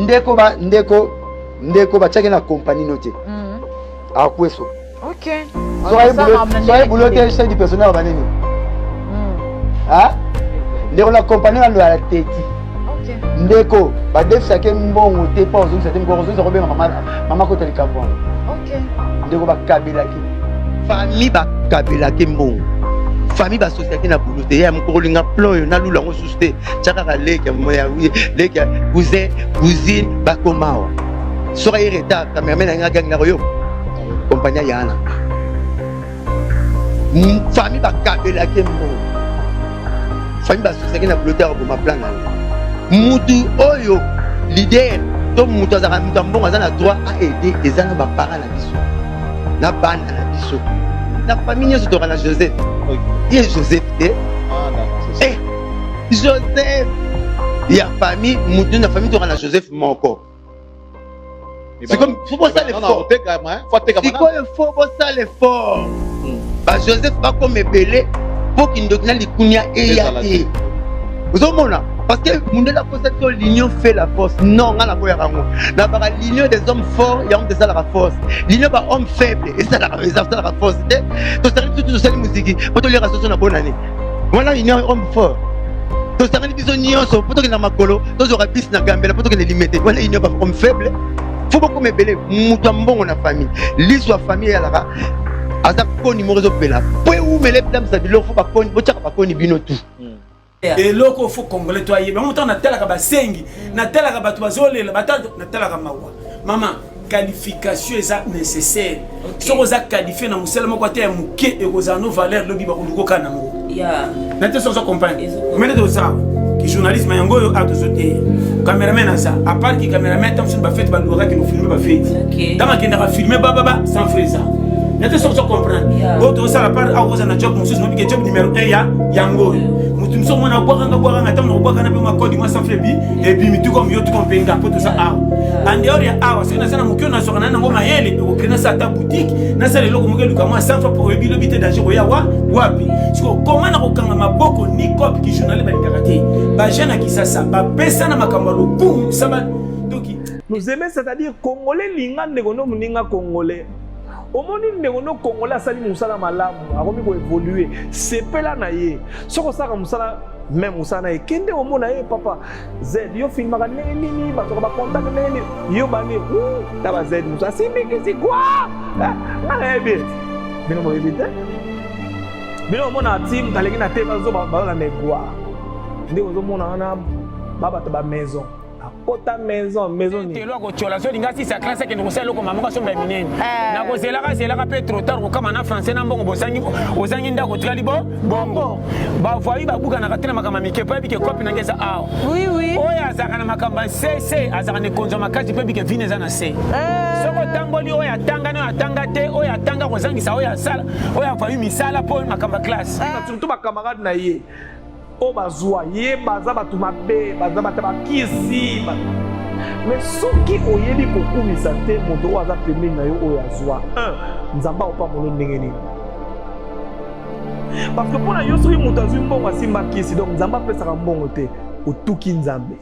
ndeko ba tchaki na compagnie noté a kweso OK soyez boulot chef du personnel banini ah ndeko na compagnie na la tête ndeko ba def chacun mbongo te pas aux certains gros zo ko mama ko tali kambo OK ndeko ba kabelaki famille ba kabelaki mbongo famille ba société na boulot te ya mkolinga ployo na lula ngo susté chaka ka leke moya leke cousine ba komawa sora ireta cameraman nga gang na yo compagnie yana famille ba kabelaki mbongo famille ba société na boulot te ko ma plan na mutu oyo leader to mutu azaka mutu mbongo azana droit à aider ezana ba parents na biso na bana na biso na famille nyonso toka na Joseph il est Joseph te Joseph ya famille mutu na famille toka na Joseph moko c'est comme faut pas ça l'effort faut pas ça l'effort ba Joseph ba comme belé pour qu'il ndokina likunia eyate vous omona parce que mundela posa to l'union fait la force non ngana ko ya rango na ba l'union des hommes forts ya homme de ça la force l'union ba homme faible et ça la force to sari tout sali musique poto lira soso na bonane voilà l'union homme fort to sari biso nyonso poto ke na makolo to zora bis na gambela poto ke les limiter voilà l'union ba homme faible faut pas comme belé mutu mbongo na famille l'histoire famille ya la aza ko numéro zo pela po ou mele dam sa bilo faut pas ko bochaka ba ko ni bino tout et loko faut congolais toi yeba montant na tela ka basengi na tela ka batu bazolela batatu na tela ka mawa maman qualification est nécessaire so koza qualifier na musela moko te muke e koza no valeur lobi ba kuluko kana ngo ya na te so comprendre mais de ça qui journalisme yango yo atozote cameraman ça à part qui cameraman tam sun ba fait ba lora qui nous filmer ba fait dama ki na filmer baba sans freza na te so comprendre autre ça la part a koza na job mususu no bi job numéro 1 ya yango mutu mso mona bwanga tamu bwanga na bima kodi mwa sanflebi et puis mitu comme yo tout compenga pour tout ça awa en dehors ya awa c'est na sana mukyo na sokana na ngoma yele ko krena sa ta boutique na sala loko mukelo kama sanfa pour ebilo bité danger ko ya wapi siko comment na ko kanga maboko ni cop ki journal ba karate ba jeune ki sasa ba pesa na makambo lokumu saba doki nous aimer c'est-à-dire congolais linga ndeko no muninga congolais omoni ndeko no congolais asali musala malamu akomi ko évoluer c'est pela na ye soko saka musala même musala e kende omona ye papa Z yo filmaka nini ba to ba contact nini yo bani ta ba Z musala simiki si quoi na ebe bino mo ebite bino mona team kaleki na tema zo ba na negwa ndeko zo mona na baba to ba maison Kota maison ni. Telo ko chola so linga si sa classe ke no selo ko mamuka so mbeminen. Na ko zela ka pe trop tard ko kama na français na mbongo bozangi ndako tikali bongo. Ba voyi ba buka na katena makama mike pa bike copie na ngeza a. Oui. Oya azaka na makamba CC azaka ne konzo makazi pe bike vine za na C. Soko tangoli oya tanga na tanga te oya tanga ko zangi sa oya sala oya voyi misala po makamba classe. Surtout ba camarade na ye. O bazwa ye baza batu mabe baza bataba kisi mais soki oyebi kokumisa te moto oyo aza pembeni na yo oyo azwa nzamba opamolo ndenge nini parce que mpona yo soki moto azwi mbongo asimba kisi donc nzamba apesaka mbongo te otuki nzambe